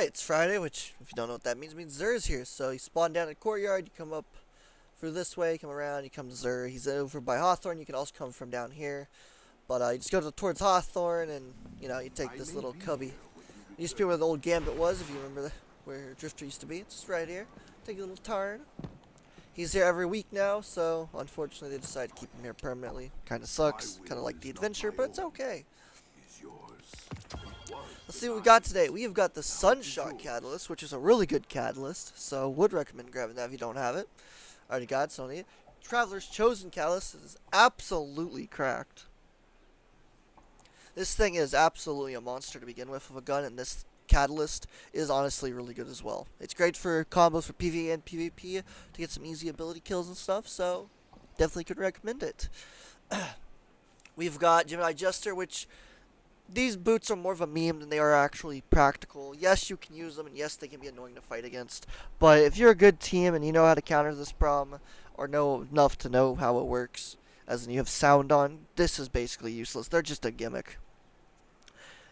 Alright, it's Friday, which, if you don't know what that means Zer's here. So you spawn down in the courtyard, you come up through this way, come around, you come to Zer. He's over by Hawthorne, you can also come from down here. But you just go towards Hawthorne, and, you take this little cubby. It used to be where the old Gambit was, if you remember where Drifter used to be. It's just right here. Take a little turn. He's here every week now, so unfortunately they decided to keep him here permanently. Kinda sucks, kinda like the adventure, but it's okay. Let's see what we got today. We have got the Sunshot Catalyst, which is a really good catalyst, so would recommend grabbing that if you don't have it. Already got it, so don't need it. Traveler's Chosen Catalyst is absolutely cracked. This thing is absolutely a monster to begin with a gun, and this catalyst is honestly really good as well. It's great for combos for PvE and PvP to get some easy ability kills and stuff, so definitely could recommend it. We've got Gemini Jester, which these boots are more of a meme than they are actually practical. Yes, you can use them, and yes, they can be annoying to fight against. But if you're a good team and you know how to counter this problem, or know enough to know how it works, as in you have sound on, this is basically useless. They're just a gimmick.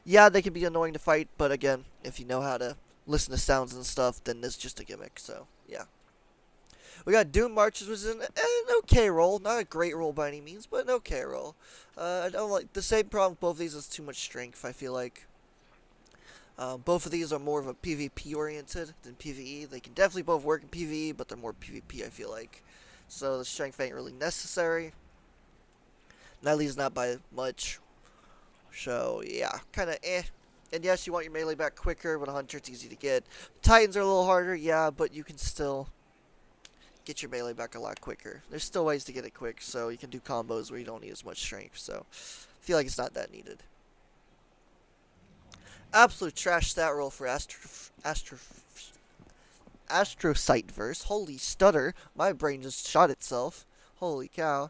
Yeah, they can be annoying to fight, but again, if you know how to listen to sounds and stuff, then this is just a gimmick, so yeah. We got Doom Marches, which is an okay roll. Not a great roll by any means, but an okay roll. I don't like the same problem with both of these is too much strength, I feel like. Both of these are more of a PvP oriented than PvE. They can definitely both work in PvE, but they're more PvP, I feel like. So the strength ain't really necessary. At least not by much. So yeah, kind of eh. And yes, you want your melee back quicker, but a Hunter it's easy to get. Titans are a little harder, yeah, but you can still get your melee back a lot quicker. There's still ways to get it quick, so you can do combos where you don't need as much strength, so I feel like it's not that needed. Absolute trash stat roll for Astrocyte Verse. Holy stutter, my brain just shot itself. Holy cow.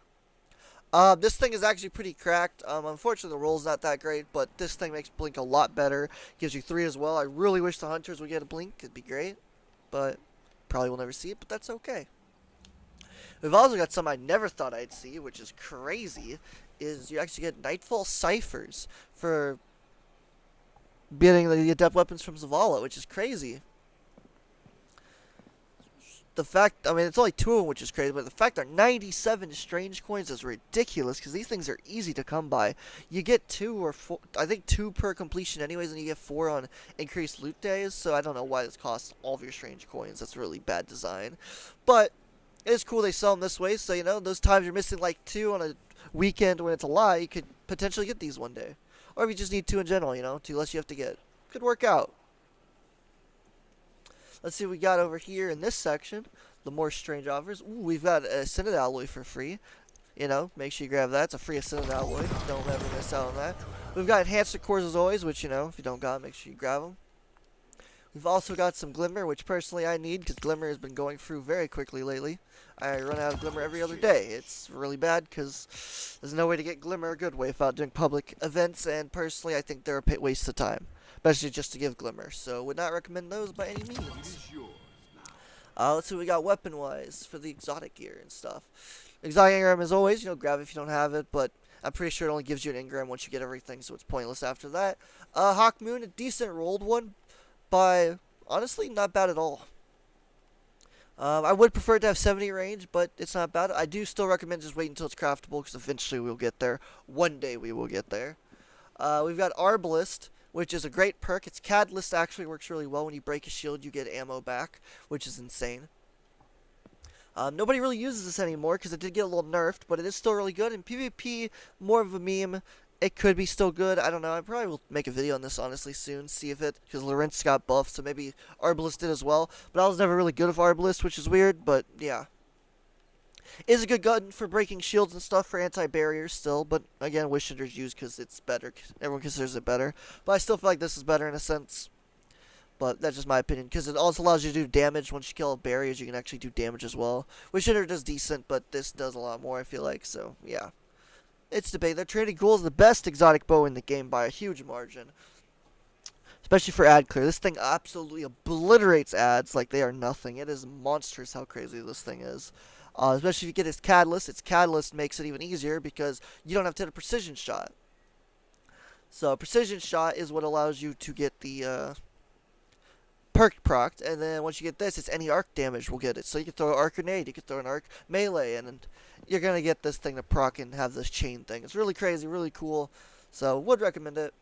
This thing is actually pretty cracked. Unfortunately, the roll's not that great, but this thing makes Blink a lot better. Gives you 3 as well. I really wish the Hunters would get a Blink. It'd be great, but probably will never see it, but that's okay. We've also got some I never thought I'd see, which is crazy, is you actually get Nightfall Ciphers for getting the Adept Weapons from Zavala, which is crazy. The fact, I mean, it's only 2 of them, which is crazy, but the fact there are 97 strange coins is ridiculous, because these things are easy to come by. You get 2 or 4, I think 2 per completion anyways, and you get 4 on increased loot days, so I don't know why this costs all of your strange coins. That's really bad design. But it's cool they sell them this way, so, those times you're missing like 2 on a weekend when it's a lie, you could potentially get these one day. Or if you just need 2 in general, 2 less you have to get. Could work out. Let's see what we got over here in this section. The more strange offers. Ooh, we've got a Ascended Alloy for free. Make sure you grab that. It's a free Ascended Alloy. Don't ever miss out on that. We've got Enhancer Cores as always, which, if you don't got them, make sure you grab them. We've also got some Glimmer, which personally I need, because Glimmer has been going through very quickly lately. I run out of Glimmer every other day. It's really bad, because there's no way to get Glimmer a good way without doing public events, and personally I think they're a waste of time. Especially just to give Glimmer, so would not recommend those by any means. Let's see what we got weapon-wise for the exotic gear and stuff. Exotic engram as always, grab it if you don't have it, but I'm pretty sure it only gives you an engram once you get everything, so it's pointless after that. Hawk Moon, a decent rolled one, but honestly, not bad at all. I would prefer it to have 70 range, but it's not bad. I do still recommend just waiting until it's craftable, because eventually we'll get there. One day we will get there. We've got Arbalist, which is a great perk. Its Catalyst actually works really well. When you break a shield, you get ammo back, which is insane. Nobody really uses this anymore because it did get a little nerfed, but it is still really good. In PvP, more of a meme. It could be still good. I don't know. I probably will make a video on this, honestly, soon. See if it, because Lorentz got buffed, so maybe Arbalist did as well. But I was never really good with Arbalist, which is weird, but yeah. It is a good gun for breaking shields and stuff for anti-barriers still, but again, Wish Hunter's used because it's better. Everyone considers it better. But I still feel like this is better in a sense. But that's just my opinion, because it also allows you to do damage. Once you kill barriers, you can actually do damage as well. Wish Hunter does decent, but this does a lot more, I feel like, so yeah. It's debated. The Trinity Ghoul is the best exotic bow in the game by a huge margin. Especially for ad clear. This thing absolutely obliterates ads like they are nothing. It is monstrous how crazy this thing is. Especially if you get its catalyst makes it even easier because you don't have to hit a precision shot. So a precision shot is what allows you to get the perk procced, and then once you get this, it's any arc damage will get it. So you can throw an arc grenade, you can throw an arc melee, and you're gonna get this thing to proc and have this chain thing. It's really crazy, really cool. So would recommend it.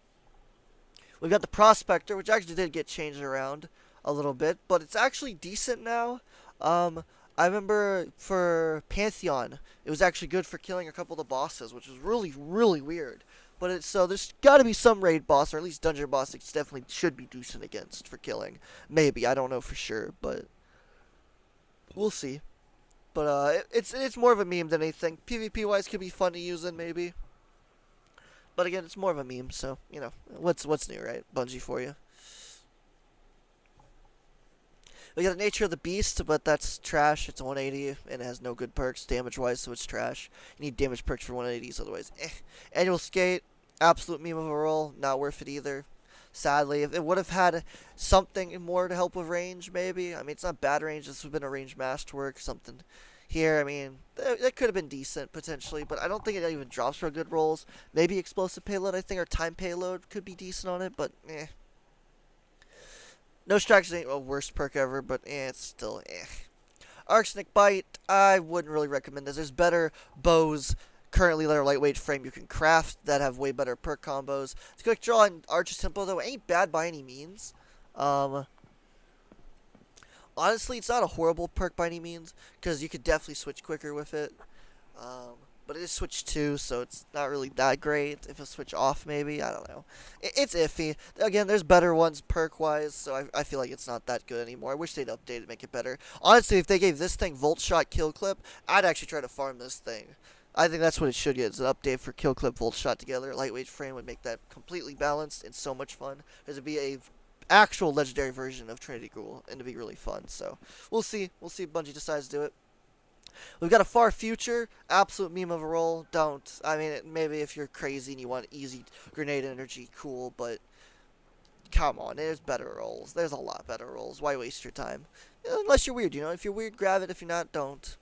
We've got the Prospector, which actually did get changed around a little bit, but it's actually decent now. I remember for Pantheon, it was actually good for killing a couple of the bosses, which was really, really weird. But it's so there's got to be some raid boss, or at least dungeon boss, that definitely should be decent against for killing. Maybe, I don't know for sure, but we'll see. But it's more of a meme than anything. PvP wise, could be fun to use in maybe. But again, it's more of a meme, so you know what's new, right? Bungie for you. We got the Nature of the Beast, but that's trash. It's 180 and it has no good perks damage-wise, so it's trash. You need damage perks for 180s, otherwise, eh. Annual Skate, absolute meme of a roll, not worth it either. Sadly, if it would have had something more to help with range, maybe. I mean, it's not bad range. This would have been a range masterwork, something here. I mean, that could have been decent potentially, but I don't think it even drops for good rolls. Maybe explosive payload, I think, or time payload could be decent on it, but eh. No Distraction ain't a worst perk ever, but it's still eh. Arsenic Bite, I wouldn't really recommend this. There's better bows currently that are lightweight frame you can craft that have way better perk combos. The Quick Draw and Archer's Tempo, though, ain't bad by any means. Honestly, it's not a horrible perk by any means, because you could definitely switch quicker with it. But it is Switch 2, so it's not really that great. If it's Switch off, maybe. I don't know. It's iffy. Again, there's better ones perk-wise, so I feel like it's not that good anymore. I wish they'd update it, make it better. Honestly, if they gave this thing Volt Shot Kill Clip, I'd actually try to farm this thing. I think that's what it should get, is an update for Kill Clip, Volt Shot together. Lightweight frame would make that completely balanced and so much fun. There's be a actual legendary version of Trinity Ghoul, and it'd be really fun. So, we'll see. We'll see if Bungie decides to do it. We've got a Far Future, absolute meme of a roll. Don't. I mean, maybe if you're crazy and you want easy grenade energy, cool, but come on, there's better rolls. There's a lot better rolls. Why waste your time? Unless you're weird, you know. If you're weird, grab it. If you're not, don't.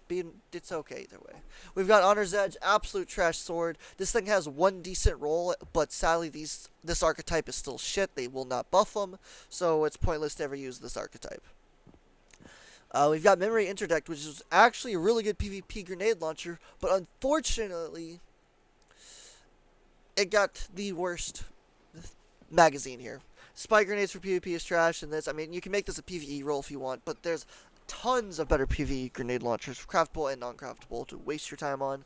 It's okay either way. We've got Honor's Edge, absolute trash sword. This thing has one decent roll, but sadly this archetype is still shit. They will not buff them, so it's pointless to ever use this archetype. We've got Memory Interdict, which is actually a really good PvP grenade launcher, but unfortunately, it got the worst magazine here. Spike grenades for PvP is trash, and this, I mean, you can make this a PvE roll if you want, but there's tons of better PvE grenade launchers, craftable and non-craftable, to waste your time on.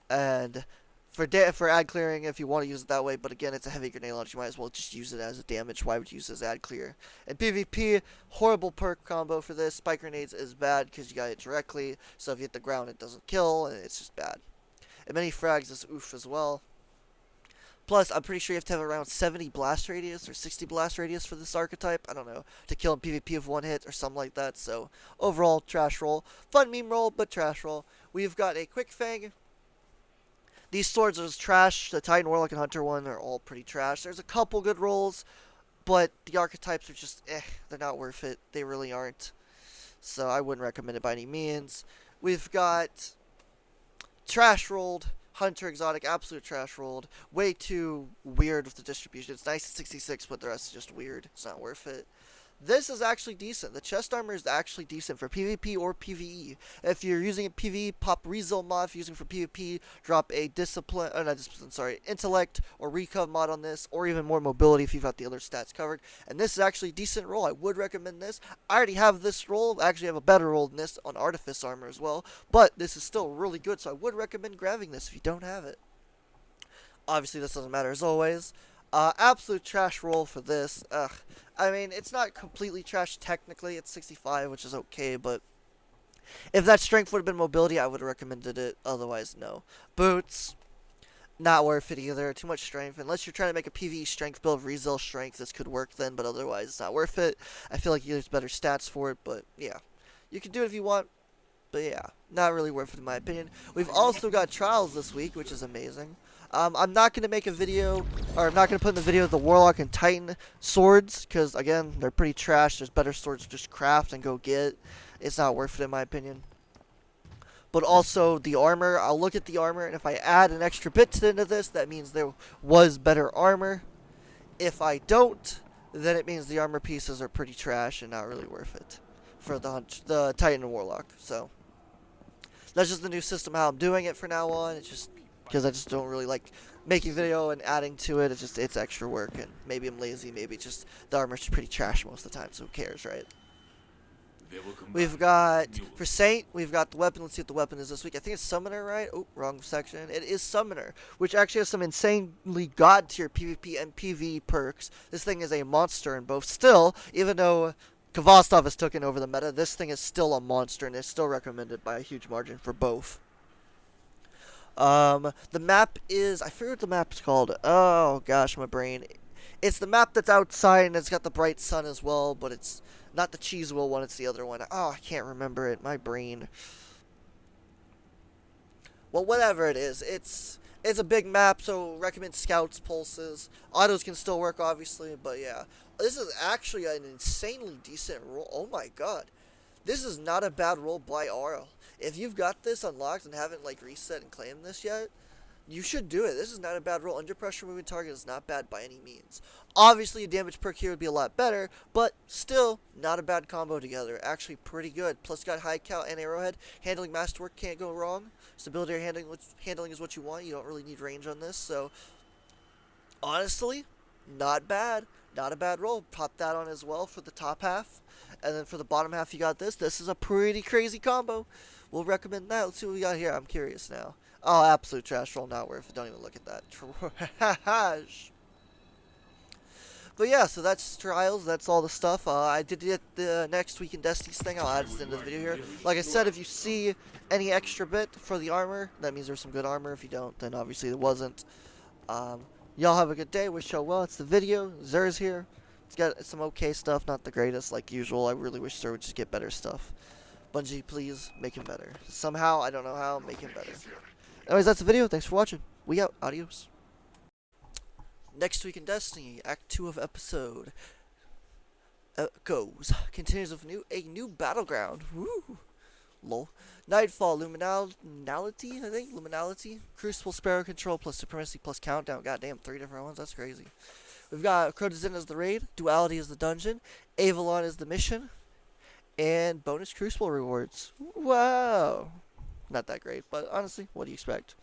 And for ad clearing, if you want to use it that way, but again, it's a heavy grenade launcher, you might as well just use it as a damage. Why would you use it as ad clear? And PvP, horrible perk combo for this. Spike grenades is bad because you got it directly, so if you hit the ground, it doesn't kill, and it's just bad. And many frags is oof as well. Plus, I'm pretty sure you have to have around 70 blast radius or 60 blast radius for this archetype. I don't know, to kill in PvP with one hit or something like that. So, overall, trash roll. Fun meme roll, but trash roll. We've got a Quick Fang. These swords are just trash. The Titan, Warlock, and Hunter one are all pretty trash. There's a couple good rolls, but the archetypes are just, they're not worth it. They really aren't. So, I wouldn't recommend it by any means. We've got trash rolled Hunter Exotic, absolute trash rolled. Way too weird with the distribution. It's nice at 66, but the rest is just weird. It's not worth it. This is actually decent. The chest armor is actually decent for PvP or PvE. If you're using a PvE, pop Rezel mod. If you're using for PvP, drop a intellect or recov mod on this, or even more mobility if you've got the other stats covered. And this is actually a decent roll. I would recommend this. I already have this roll. I actually have a better roll than this on Artifice armor as well. But this is still really good, so I would recommend grabbing this if you don't have it. Obviously, this doesn't matter as always. Absolute trash roll for this. Ugh. I mean, it's not completely trash technically. It's 65, which is okay, but if that strength would have been mobility, I would have recommended it. Otherwise, no. Boots, not worth it either. Too much strength. Unless you're trying to make a PvE strength build, Rezel strength, this could work then, but otherwise, it's not worth it. I feel like there's better stats for it, but yeah. You can do it if you want, but yeah, not really worth it in my opinion. We've also got Trials this week, which is amazing. I'm not going to make a video, or I'm not going to put in the video the Warlock and Titan swords, because, again, they're pretty trash. There's better swords to just craft and go get. It's not worth it in my opinion. But also, the armor, I'll look at the armor, and if I add an extra bit to the end of this, that means there was better armor. If I don't, then it means the armor pieces are pretty trash and not really worth it for the Titan and Warlock. So that's just the new system how I'm doing it for now on. It's just because I just don't really like making video and adding to it. It's extra work, and maybe I'm lazy. Maybe just the armor's pretty trash most of the time. So who cares, right? We've got, for Saint, we've got the weapon. Let's see what the weapon is this week. I think it's Summoner, right? Oh, wrong section. It is Summoner, which actually has some insanely god tier PvP and PvE perks. This thing is a monster in both. Still, even though Kvastov has taken over the meta, this thing is still a monster, and is still recommended by a huge margin for both. The map is, I forget what the map's called. Oh gosh, my brain. It's the map that's outside, and it's got the bright sun as well, but it's not the cheese wheel one, it's the other one. Oh, I can't remember it. My brain. Well, whatever it is, it's a big map, so recommend scouts, pulses. Autos can still work, obviously, but yeah. This is actually an insanely decent roll. Oh my god. This is not a bad roll by Aura. If you've got this unlocked and haven't like reset and claimed this yet, you should do it. This is not a bad roll. Under pressure moving target is not bad by any means. Obviously, a damage perk here would be a lot better, but still not a bad combo together. Actually pretty good. Plus got high count and arrowhead. Handling masterwork can't go wrong. Stability or handling is what you want. You don't really need range on this, so honestly, not bad. Not a bad roll. Pop that on as well for the top half. And then for the bottom half, you got this. This is a pretty crazy combo. We'll recommend that. Let's see what we got here. I'm curious now. Oh, absolute trash roll. Not worth it. Don't even look at that. Trash. But yeah, so that's Trials. That's all the stuff. I did get the next week in Destiny's thing. I'll add it to the end of the video here. Like I said, if you see any extra bit for the armor, that means there's some good armor. If you don't, then obviously there wasn't. Y'all have a good day. Wish y'all well. It's the video. Zer's here. It's got some okay stuff, not the greatest like usual. I really wish Zer would just get better stuff. Bungie, please make him better. Somehow, I don't know how, make him better. Anyways, that's the video. Thanks for watching. We out. Adios. Next week in Destiny, Act 2 of episode goes. Continues with a new battleground. Woo! Lol. Nightfall, Luminality, I think? Luminality? Crucible, Sparrow Control, plus Supremacy, plus Countdown. Goddamn, 3 different ones. That's crazy. We've got Crotazin as the raid, Duality as the dungeon, Avalon as the mission, and bonus Crucible rewards. Wow! Not that great, but honestly, what do you expect?